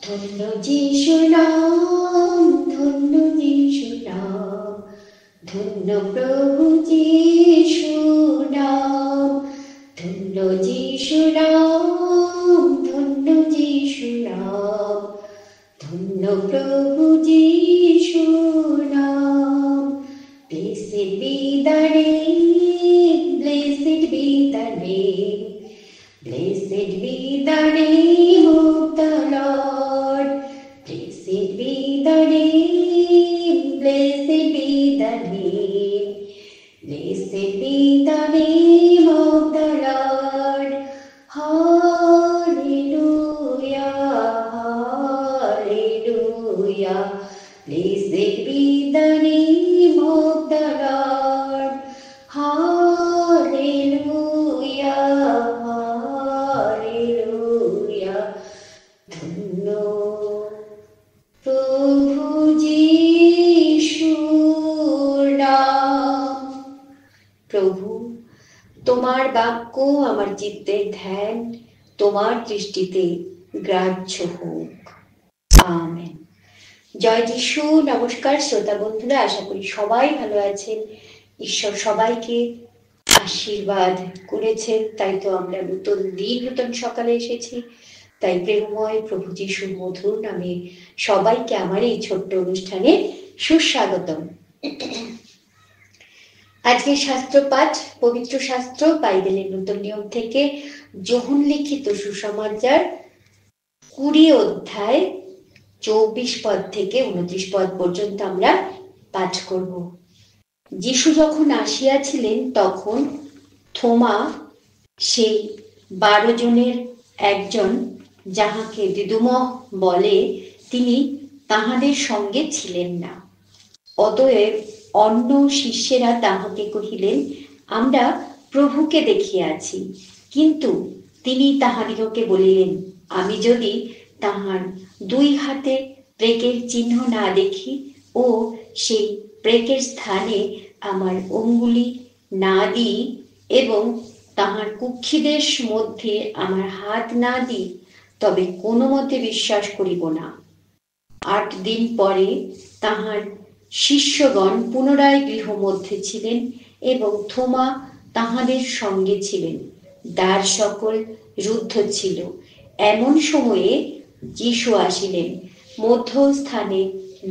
ধন্য যিশু নাম, ধন্য যিশু নাম, ধন্য প্রভু যিশু নাম, ধন্য যিশু নাম, ধন্য যিশু নাম, ধন্য প্রভু যিশু নাম। Blessed be the name, blessed be the name, blessed be the name of the Lord. Blessed be the name, blessed be the name, blessed be the name of the Lord. Hallelujah, hallelujah. Blessed be the name of the Lord. Hallelujah, hallelujah. ধন্য প্রভু যিশুর নাম। প্রভু, তোমার বাক্য আমার চিত্তের ধ্যান, তোমার দৃষ্টিতে গ্রাহ্য হোক। আমেন। জয় যিশু। নমস্কার শ্রোতা বন্ধুরা, আশা করি সবাই ভালো আছেন। ঈশ্বর সবাইকে আশীর্বাদ করেছেন, তাই তো আমরা নতুন দিন নতুন সকালে এসেছি। তাই প্রেমময় প্রভু যিশুর মধুর নামে সবাইকে আমার এই ছোট্ট অনুষ্ঠানে সুস্বাগতম। আজকে শাস্ত্র পাঠ, পবিত্র শাস্ত্র বাইবেলের নতুন নিয়ম থেকে যোহন লিখিত সুসমাচার 20 অধ্যায় 24 পদ থেকে 29 পদ পর্যন্ত আমরা পাঠ করব। যিশু যখন আসিয়াছিলেন তখন থোমা, সেই 12 জনের একজন, যাহাকে দিদুমহ বলে, তিনি তাহাদের সঙ্গে ছিলেন না। অতএব অন্য শিষ্যেরা তাহাকে কহিলেন, আমরা প্রভুকে দেখিয়াছি। কিন্তু তিনি তাহাদিগকে বলিলেন, আমি যদি তাহার 2 হাতে প্রেকের চিহ্ন না দেখি ও সেই প্রেকের স্থানে আমার অঙ্গুলি না দিই এবং তাহার কুক্ষিদের মধ্যে আমার হাত না দিই, তবে কোনো মতে বিশ্বাস করিব না। 8 দিন পরে তাহার শিষ্যগণ পুনরায় গৃহমধ্যে ছিলেন এবং থোমা তাহাদের সঙ্গে ছিলেন। দ্বার সকল রুদ্ধ ছিল। এমন সময়ে যিশু আসিলেন, মধ্যস্থানে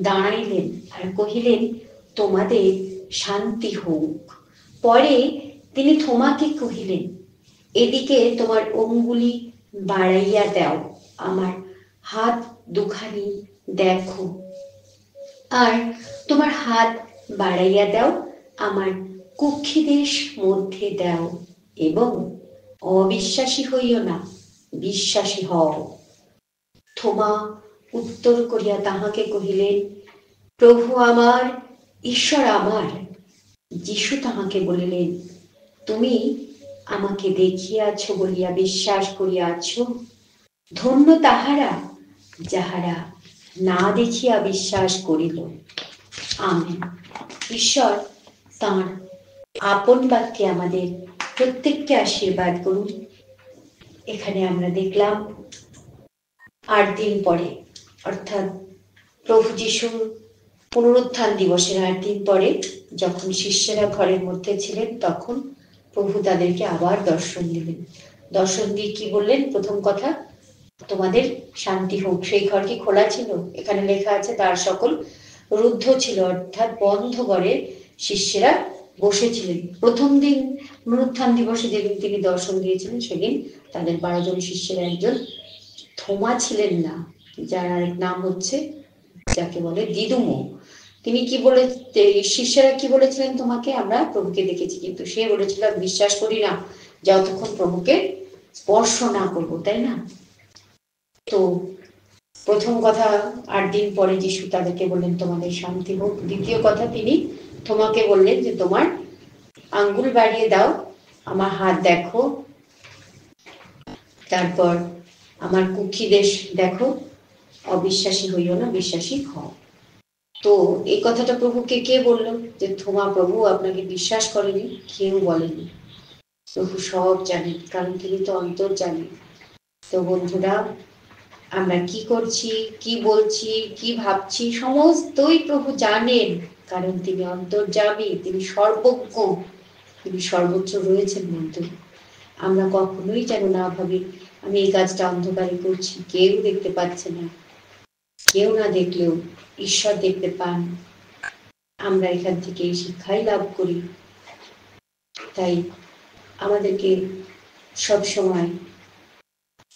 দাঁড়াইলেন আর কহিলেন, তোমাদের শান্তি হোক। পরে তিনি থোমাকে কহিলেন, এদিকে তোমার অঙ্গুলি বাড়াইয়া দাও, আমার হাত দুখানি দেখো, আর তোমার হাত বাড়াইয়া দাও, আমার কুক্ষিদের মধ্যে দাও, এবং অবিশ্বাসী হইও না, বিশ্বাসী হও। থোমা উত্তর করিয়া তাহাকে কহিলেন, প্রভু আমার, ঈশ্বর আমার। যিশু তাহাকে বলিলেন, তুমি আমাকে দেখিয়াছ বলিয়া বিশ্বাস করিয়াছ। ধন্য তাহারা যাহারা না দেখিয়া বিশ্বাস করিল। আমেন। ঈশ্বর তাঁর আপন বাক্যে আমাদের প্রত্যেককে আশীর্বাদ করুন। এখানে আমরা দেখলাম 8 দিন পরে, অর্থাৎ প্রভু যিশুর পুনরুত্থান দিবসের 8 দিন পরে, যখন শিষ্যেরা ঘরের মধ্যে ছিলেন, তখন প্রভু তাদেরকে আবার দর্শন দিলেন। দর্শন দিয়ে কি বললেন? প্রথম কথা, তোমাদের শান্তি হোক। সেই ঘর কি খোলা ছিল? এখানে লেখা আছে দ্বার সকল রুদ্ধ ছিল, অর্থাৎ বন্ধ ঘরে শিষ্যেরা বসেছিলেন। প্রথম দিন পুনরুত্থান দিবসে যেদিন তিনি দর্শন দিয়েছিলেন, সেদিন তাদের 12 জন শিষ্যের একজন থোমা ছিলেন না, যার আরেক নাম হচ্ছে, যাকে বলে দিদুমো। তিনি কি বলে, শিষ্যেরা কি বলেছিলেন তোমাকে? আমরা প্রভুকে দেখেছি, কিন্তু সে বলেছিল বিশ্বাস করি না যতক্ষণ প্রভুকে স্পর্শ না করবো, তাই না? তো প্রথম কথা, 8 দিন পরে যিশু তাদেরকে বললেন তোমাদের শান্তি হোক। দ্বিতীয় কথা, তিনি তোমাকে বললেন যে তোমার আঙ্গুল বাড়িয়ে দাও, আমার হাত দেখো, তারপর আমার কুক্ষিদের দেখো, অবিশ্বাসী হইও না, বিশ্বাসী হও। তো এই কথাটা প্রভুকে কে বললো? যে থোমা, প্রভু আপনাকে বিশ্বাস করেনি, কেউ বলেনি। প্রভু সব জানেন, কারণ তিনি তো অন্তর জানেন। তো বন্ধুরা, আমরা কি করছি, কি বলছি, কি ভাবছি, সমস্তই প্রভু জানেন, কারণ তিনি অন্তর্যামী, তিনি সর্বজ্ঞ, তিনি সর্বত্র রয়েছেন। বন্ধু, আমরা কখনোই যেন না ভাবি আমি এই কাজটা অন্ধকারে করছি, কেউ দেখতে পাচ্ছে না। কেউ না দেখলেও ঈশ্বর দেখতে পান। আমরা এখান থেকে এই শিক্ষাই লাভ করি। তাই আমাদেরকে সব সময়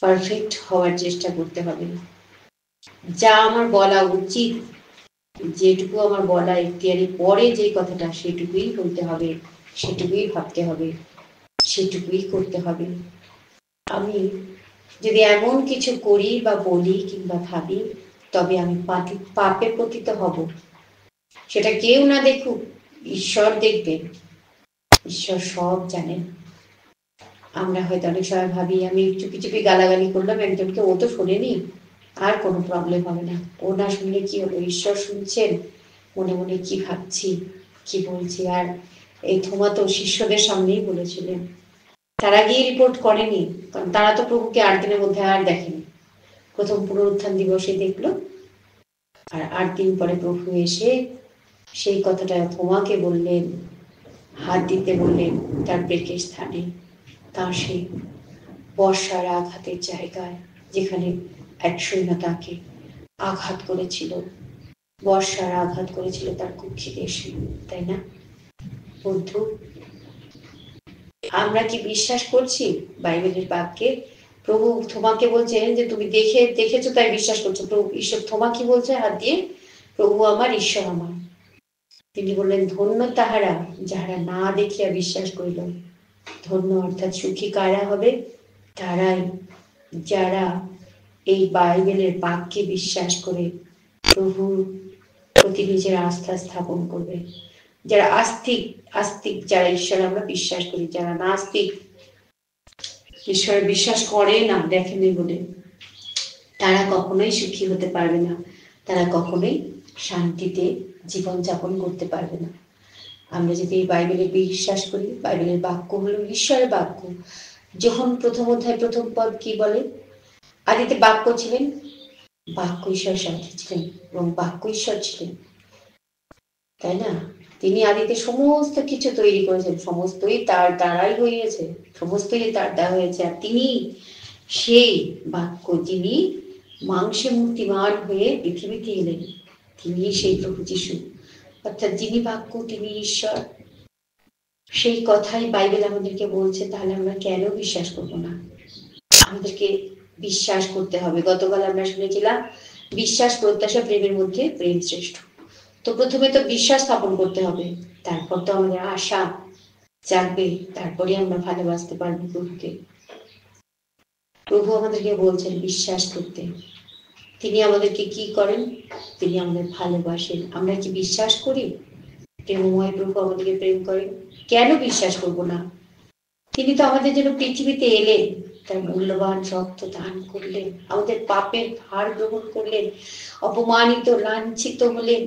পারফেক্ট হওয়ার চেষ্টা করতে হবে। যা আমার বলা উচিত, যেটুকু আমার বলা ইত্যাদি পরে যে কথাটা, সেটুকুই বলতে হবে, সেটুকুই ভাবতে হবে, সেটুকুই করতে হবে। আমি যদি এমন কিছু করি বা বলি কিংবা ভাবি, তবে আমি পাপে পতিত হব। সেটা কেউ না দেখুক, ঈশ্বর দেখবেন, ঈশ্বর সব জানেন। আমরা হয়তো অনেক সময় ভাবি আমি চুপি চুপি গালাগালি করলাম একজনকে, ও তো শোনেনি, আর কোনো প্রবলেম হবে না। ও না শুনলে কি হলো, ঈশ্বর শুনছেন মনে মনে কি ভাবছি, কি বলছি। আর এই থোমা তো শিষ্যদের সামনেই বলেছিলেন, তারা গিয়ে রিপোর্ট করেনি, কারণ তারা তো প্রভুকে 8 দিনের মধ্যে আর দেখেনি। প্রথম পুনরুত্থান দিবসে দেখলো, আর 8 দিন পরে প্রভু এসে সেই কথাটা থোমাকে বললেন, হাত দিতে বললেন তার পেটের স্থানে, তার সেই বর্ষার আঘাতের জায়গায়, যেখানে এক সৈন্য তাকে আঘাত করেছিল, বর্ষার আঘাত করেছিল তার কুক্ষিতে এসে। তাই না বন্ধু? আমরা কি বিশ্বাস করছি বাইবেলের বাক্যে? প্রভু থোমাকে বলছেন যে তুমি দেখেছো তাই বিশ্বাস করছো। প্রভু ঈশ্বর থোমা কি বলছে হাত দিয়ে? প্রভু আমার, ঈশ্বর আমার। তিনি বললেন ধন্য তাহারা যাহারা না দেখিয়া বিশ্বাস করিল। ধন্য অর্থাৎ সুখী কারা হবে? তারাই যারা এই বাইবেলের বাক্যে বিশ্বাস করে প্রভুর প্রতি নিজের আস্থা স্থাপন করবে। যারা আস্তিক, যারা ঈশ্বর আমরা বিশ্বাস করি, যারা নাস্তিক, ঈশ্বর বিশ্বাস করে না, দেখেনি বলে, তারা কখনোই সুখী হতে পারবে না, তারা কখনোই শান্তিতে জীবনযাপন করতে পারবে না। আমরা যদি এই বাইবেলে বিশ্বাস করি, বাইবেলের বাক্য হলো ঈশ্বরের বাক্য। যখন প্রথম অধ্যায় প্রথম পদ কি বলে? আদিতে বাক্য ছিলেন, বাক্য ঈশ্বরের সাথে ছিলেন এবং বাক্য ঈশ্বর ছিলেন। তাই না? তিনি আদিতে সমস্ত কিছু তৈরি করেছেন, সমস্তই তার দ্বারাই হয়েছে, সমস্তই তার দ্বারা হয়েছে। আর তিনি সেই বাক্য, যিনি মাংসে মূর্তিমান হয়ে পৃথিবীতে এলেন, তিনি সেই প্রভু যিশু, অর্থাৎ যিনি বাক্য, তিনি ঈশ্বর। সেই কথাই বাইবেল আমাদেরকে বলছে। তাহলে আমরা কেন বিশ্বাস করবো না? আমাদেরকে বিশ্বাস করতে হবে। গতকাল আমরা শুনেছিলাম বিশ্বাস, প্রত্যাশা, প্রেমের মধ্যে প্রেম শ্রেষ্ঠ। তো প্রথমে তো বিশ্বাস স্থাপন করতে হবে, তারপর তো আমাদের আশা জাগবে, তারপরে আমরা ভালোবাসতে পারবো প্রভুকে। প্রভু আমাদেরকে বলছেন বিশ্বাস করতে। তিনি আমাদেরকে কি করেন? তিনি আমাদের ভালোবাসেন। আমরা কি বিশ্বাস করি? প্রেমময় প্রভু আমাদেরকে প্রেম করেন, কেন বিশ্বাস করব না? তিনি তো আমাদের জন্য পৃথিবীতে এলেন, তার মূল্যবান রক্ত দান করলেন, আমাদের পাপের ভার গ্রহণ করলেন, অপমানিত লাঞ্ছিত হলেন,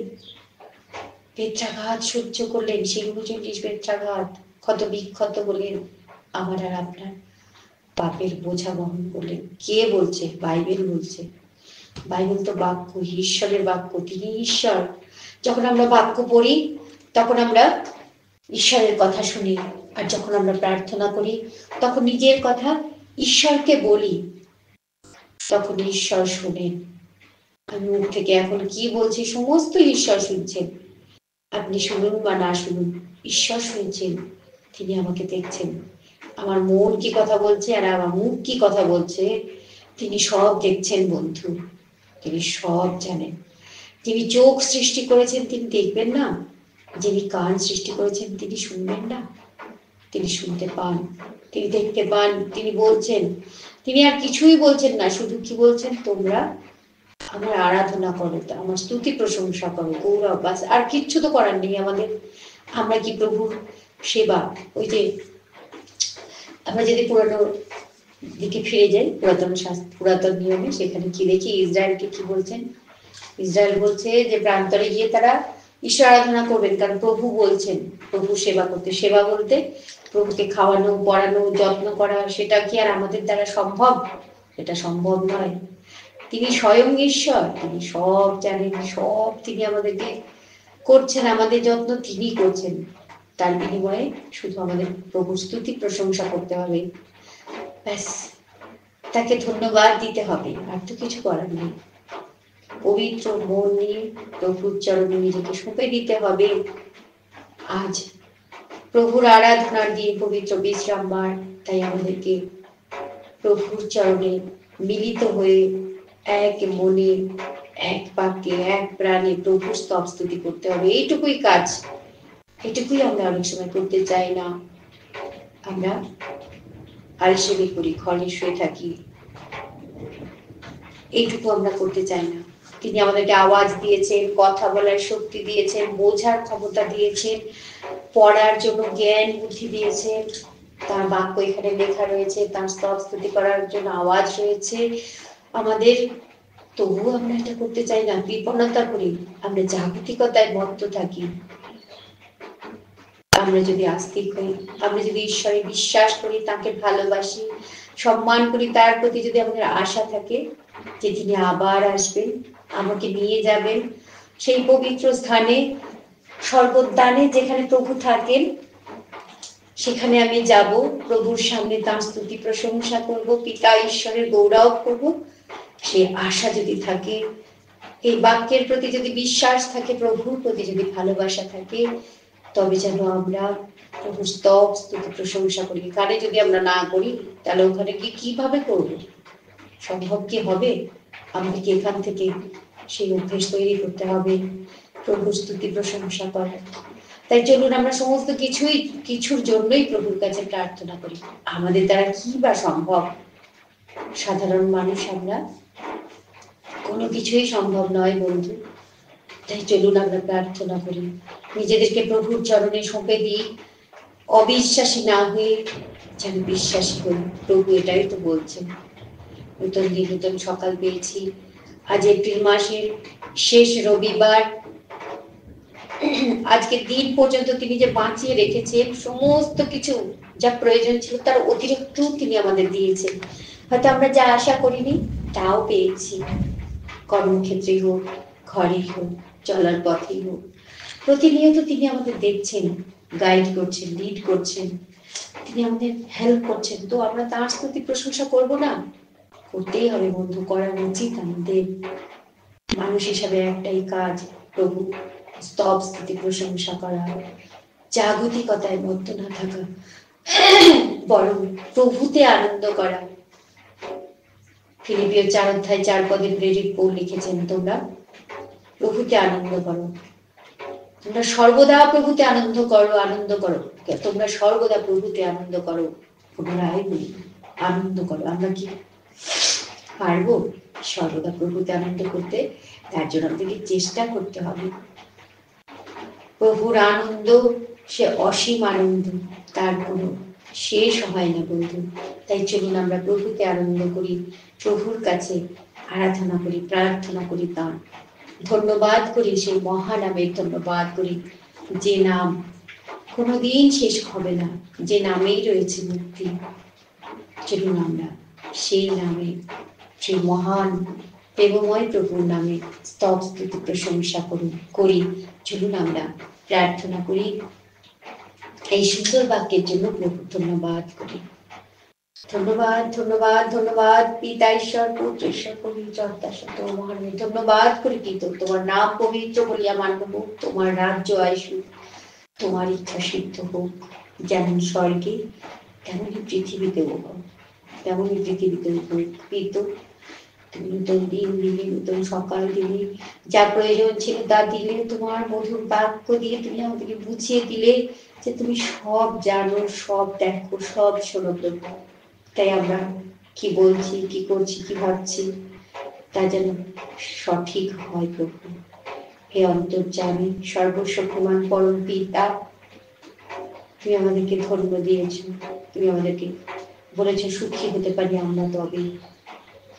বেত্রাঘাত সহ্য করলেন, 40 বেত্রাঘাত, ক্ষত বিক্ষত হলেন, আমার আর আপনার পাপের বোঝা বহন করলেন। কে বলছে? বাইবেল বলছে। বাইবেল তো বাক্য, ঈশ্বরের বাক্য, তিনি ঈশ্বর। যখন আমরা বাক্য পড়ি তখন আমরা ঈশ্বরের কথা শুনি, আর যখন আমরা প্রার্থনা করি তখন নিজের কথা ঈশ্বরকে বলি, তখন ঈশ্বর শোনেন। আমি মুখ থেকে এখন কি বলছি সমস্ত ঈশ্বর শুনছেন। আপনি শুনুন বা না শুনুন, ঈশ্বর শুনছেন, তিনি আমাকে দেখছেন। আমার মন কি কথা বলছে আর আমার মুখ কি কথা বলছে, তিনি সব দেখছেন বন্ধু, তিনি সব জানেন। যিনি চোখ সৃষ্টি করেছেন তিনি দেখবেন না? যিনি কান সৃষ্টি করেছেন তিনি শুনবেন না? তিনি শুনতে পান, তিনি দেখতে পান, তিনি বলছেন। তিনি আর কিছুই বলছেন না, শুধু কি বলছেন? তোমরা আমার আরাধনা করো, আমার স্তুতি প্রশংসা করো, গৌরব, বাস আর কিচ্ছু তো করার নেই আমাদের। আমরা কি প্রভুর সেবা? ওই যে আমরা যদি পুরানো দিকে ফিরে যাই, পুরাতন নিয়মে, সেখানে কি দেখি? ইসরায়েলকে কি বলছেন? ইসরায়েল বলছে যে প্রান্তরে গিয়ে তারা ঈশ্বর আরাধনা করবেন, কারণ প্রভু বলছেন প্রভু সেবা করতে। সেবা বলতে প্রভুকে খাওয়ানো, পড়ানো, যত্ন করা। সেটা কি আর আমাদের দ্বারা সম্ভব? এটা সম্ভব নয়। তিনি স্বয়ং ঈশ্বর, তিনি সব জানেন, সব তিনি আমাদেরকে করছেন, আমাদের যত্ন তিনি করছেন। তার বিনিময়ে শুধু আমাদের প্রভুর স্তুতি প্রশংসা করতে হবে, ব্যাস, তাকে ধন্যবাদ দিতে হবে, আর তো কিছু করার নেই। পবিত্র মন নিয়ে প্রভুর চরণে নিজেকে সঁপে দিতে হবে। আজ প্রভুর আরাধনার দিন, পবিত্র বিশ্রামবার, তাই আমাদেরকে প্রভুর চরণে মিলিত হয়ে এক মনে, এক বাক্যে, এক প্রাণে প্রভুর স্তব স্তুতি করতে হবে। এইটুকুই কাজ, এটুকুই আমরা অনেক সময় করতে চাই না। আমরা আলসেমি করি, ঘরে শুয়ে থাকি, এইটুকু আমরা করতে চাই না। তিনি আমাদেরকে আওয়াজ দিয়েছেন, কথা বলার শক্তি দিয়েছেন, বোঝার ক্ষমতা দিয়েছেন, পড়ার জন্য জ্ঞান বুদ্ধি দিয়েছেন, তার বাক্য এখানে লেখা রয়েছে, তার স্তব স্তুতি করার জন্য আওয়াজ রয়েছে আমাদের। তবুও আমরা এটা করতে চাই না, বিপন্নতা করি, আমরা জাগতিকতায় মত্ত থাকি। আমরা যদি আস্তিক হই, আমরা যদি ঈশ্বরে বিশ্বাস করি, তাকে ভালোবাসি, সম্মান করি, তার প্রতি যদি আমাদের আশা থাকে যে তিনি আবার আসবেন, আমাকে নিয়ে যাবেন সেই পবিত্র স্থানে, স্বর্গোদ্যানে যেখানে প্রভু থাকেন, সেখানে আমি যাব, প্রভুর সামনে তাঁর স্তুতি প্রশংসা করব, পিতা ঈশ্বরের গৌরব করব। সে আশা যদি থাকে, এই বাক্যের প্রতি যদি বিশ্বাস থাকে, প্রভুর প্রতি যদি ভালোবাসা থাকে, তবে যেন আমরা প্রভুর স্তব স্তুতি প্রশংসা করি। এখানে যদি আমরা না করি, তাহলে ওখানে কি কিভাবে করব? সম্ভব কি হবে? আমাদেরকে এখান থেকে সেই অভ্যেস তৈরি করতে হবে প্রভুর স্তুতি প্রশংসা করার। তাই চলুন আমরা সমস্ত কিছুর জন্যই প্রভুর কাছে প্রার্থনা করি। আমাদের দ্বারা কি বা সম্ভব? সাধারণ মানুষ আমরা, কোনো কিছুই সম্ভব নয় বন্ধু। তাই চলুন আমরা প্রার্থনা করি, নিজেদেরকে প্রভুর চরণে সঁপে দিই, অবিশ্বাসী না হয়ে যেন বিশ্বাসী হই। প্রভু এটাই তো বলছেন। নতুন দিন, নতুন সকাল পেয়েছি। আজ এপ্রিল মাসের শেষ রবিবার। আজকের দিন পর্যন্ত তিনি যে বাঁচিয়ে রেখেছেন, সমস্ত কিছু যা প্রয়োজন ছিল তার অতিরিক্ত তিনি আমাদের দিয়েছেন। হয়তো আমরা যা আশা করিনি তাও পেয়েছি, কর্মক্ষেত্রেই হোক, ঘরেই হোক, চলার পথেই হোক। প্রতিনিয়ত তিনি আমাদের দেখছেন, গাইড করছেন, লিড করছেন, তিনি আমাদের হেল্প করছেন। তো আমরা তার স্তুতি প্রশংসা করব না? করতেই হবে বন্ধু, করা উচিত আমাদের। মানুষ হিসাবে একটাই কাজ, প্রভু স্তব স্তুতি প্রশংসা করা, জাগতিকতায় মত্ত না থাকা, বরং প্রভুতে আনন্দ করা। ফিলিপিও 4:4 প্রেরিত পৌল লিখেছেন, তোমরা প্রভুতে আনন্দ করো, তোমরা সর্বদা প্রভুতে আনন্দ করো, আনন্দ করো, তোমরা সর্বদা প্রভুতে আনন্দ করো। পুনরায় বলি, আনন্দ করো। আমরা কি পারবো সর্বদা প্রভুতে আনন্দ করতে? তার জন্য আমাদেরকে চেষ্টা করতে হবে। প্রভুর আনন্দ সে অসীম আনন্দ, তার কোনো শেষ হয় না বন্ধু। তাই চলুন আমরা প্রভুতে আনন্দ করি, প্রভুর কাছে আরাধনা করি, প্রার্থনা করি, তার ধন্যবাদ করি, সেই মহানামের ধন্যবাদ করি, যে নাম কোনোদিন শেষ হবে না, যে নামেই রয়েছে মুক্তি। চলুন আমরা সেই নামে, সেই মহান প্রেমময় প্রভুর নামে স্তব স্তুতি প্রশংসা করি। চলুন আমরা প্রার্থনা করি, এই সুন্দর বাক্যের জন্য প্রভু ধন্যবাদ করি। ধন্যবাদ, ধন্যবাদ, ধন্যবাদ পিতা ঈশ্বর, পুত্র ঈশ্বর, পবিত্র আত্মা সত্য মহান। ধন্যবাদ করি কি তোমার নাম পবিত্র বলিয়া মান্য হোক, তোমার রাজ্য আসুক, তোমার ইচ্ছা সিদ্ধ হোক, যেমন স্বর্গে তেমনই পৃথিবীতেও হোক, তেমনই পৃথিবীতে উপকৃত। তুমি নতুন দিন দিলে, নতুন সকাল দিলে, যা প্রয়োজন ছিল তা দিলে, তোমার মধুর বাক্য দিয়ে তুমি আমাদেরকে বুঝিয়ে দিলে যে তুমি সব জানো, সব দেখো, সব শোনো প্রভু। তাই আমরা কি বলছি, কি করছি, কি ভাবছি, তা যেন সঠিক হয় প্রভু। হে অন্তর্যামী সর্বশক্তিমান পরম পিতা, তুমি আমাদেরকে ধর্ম দিয়েছ, তুমি আমাদেরকে বলেছ সুখী হতে পারি আমরা তবে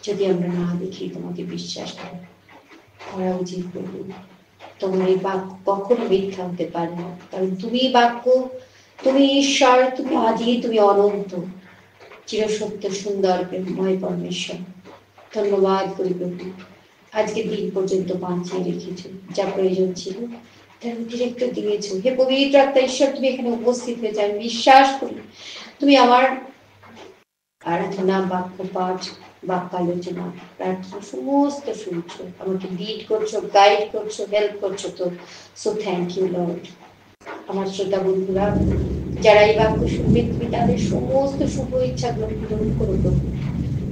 যদি আমরা না দেখি তোমাকে বিশ্বাস করা উচিত প্রভু। তোমার এই বাক্য কখনো মিথ্যা হতে পারে না, কারণ তুমি বাক্য, তুমি ঈশ্বর, তুমি আদি, তুমি অনন্ত, চিরসত্য, সুন্দর, প্রেমময় পরমেশ্বর। ধন্যবাদ করি প্রভু, আজকে দিন পর্যন্ত বাঁচিয়ে রেখেছো, যা প্রয়োজন ছিল তার অতিরিক্ত দিয়েছো। হে পবিত্র আত্মা ঈশ্বর, তুমি এখানে উপস্থিত হয়েছে, আমি বিশ্বাস করি তুমি আমার আরাধনা, বাক্য পাঠ, বাক্যালোচনা, প্রার্থনা সমস্ত শুনছো, আমাকে লিড করছো, গাইড করছো, হেল্প করছো। তো সো থ্যাংক ইউ লর্ড। আমার শ্রোতা বন্ধুরা যারা এই বাক্য শুনবে, তুমি তাদের সমস্ত শুভ ইচ্ছাগুলো পূরণ করো।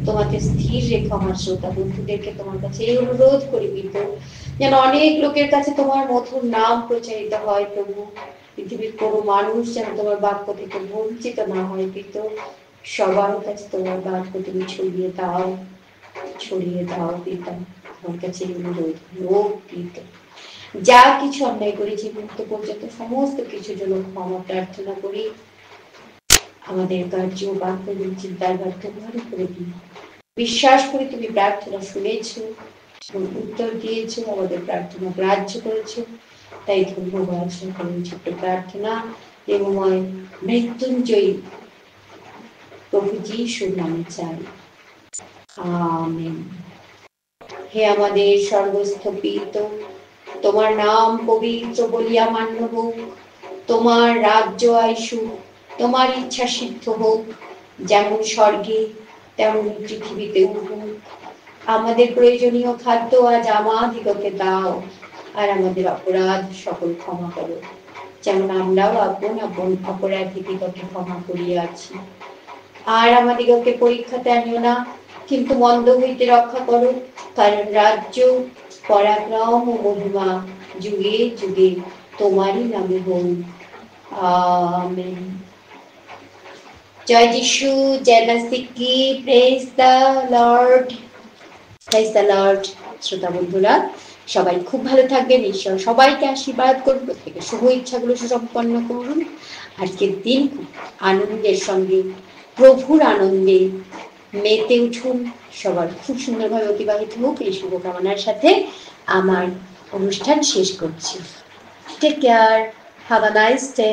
তোমাকে স্থির রেখো। আমার শ্রোতা বন্ধুদেরকে তোমার কাছে এই অনুরোধ করি পিতা, যেন অনেক লোকের কাছে তোমার মধুর নাম প্রচারিত হয় প্রভু। পৃথিবীর কোনো মানুষ যেন তোমার বাক্য থেকে বঞ্চিত না হয় পিতা। সবার কাছে তোমার বাক্য তুমি ছড়িয়ে দাও, ছড়িয়ে দাও পিতা। তোমার কাছে অনুরোধ লোক পিতা, যা কিছু অন্যায় করেছি মুক্ত পর্যন্ত সমস্ত কিছুর জন্য ক্ষমা প্রার্থনা করি। আমাদের কার্য, বাক্য এবং চিন্তার বাক্য ভালো করে দিই। বিশ্বাস করি তুমি প্রার্থনা শুনেছো, উত্তর দিয়েছো, আমাদের প্রার্থনা গ্রাহ্য করেছো। তাই ধন্যবাদ। সকলের ছোট্ট প্রার্থনা প্রেমময় মৃত্যুঞ্জয়ী প্রভু যিশুর নামে চাই, আমেন। হে আমাদের সর্বস্থপিত, তোমার নাম পবিত্র বলিয়া মান্য হোক, তোমার রাজ্য আইসুক, তোমার ইচ্ছা সিদ্ধ হোক, যেমন স্বর্গে তেমন পৃথিবীতেও হোক। আমাদের প্রয়োজনীয় খাদ্য আজ আমাদিগকে দাও, আর আমাদের অপরাধ সকল ক্ষমা করো, যেমন আমরাও আপন আপন অপরাধীদিগকে ক্ষমা করিয়াছি। আর আমাদিগকে পরীক্ষাতে আনিও না, কিন্তু মন্দ হইতে রক্ষা করো, কারণ রাজ্য, পরাক্রম ও মহিমা যুগে যুগে তোমারই নামে হোক, আমেন। জয় যিশু, জয় মাসিকি, praise the Lord, praise the Lord. শ্রোতা বন্ধুরা সবাই খুব ভালো থাকবেন, ঈশ্বর সবাইকে আশীর্বাদ করুন, প্রত্যেকের শুভ ইচ্ছাগুলো সুসম্পন্ন করুন। আজকের দিন আনন্দের সঙ্গে, প্রভুর আনন্দে মেতে উঠুন, সবার খুব সুন্দরভাবে অতিবাহিত হোক, এই শুভকামনার সাথে আমার অনুষ্ঠান শেষ করছি। Take care, have a nice day.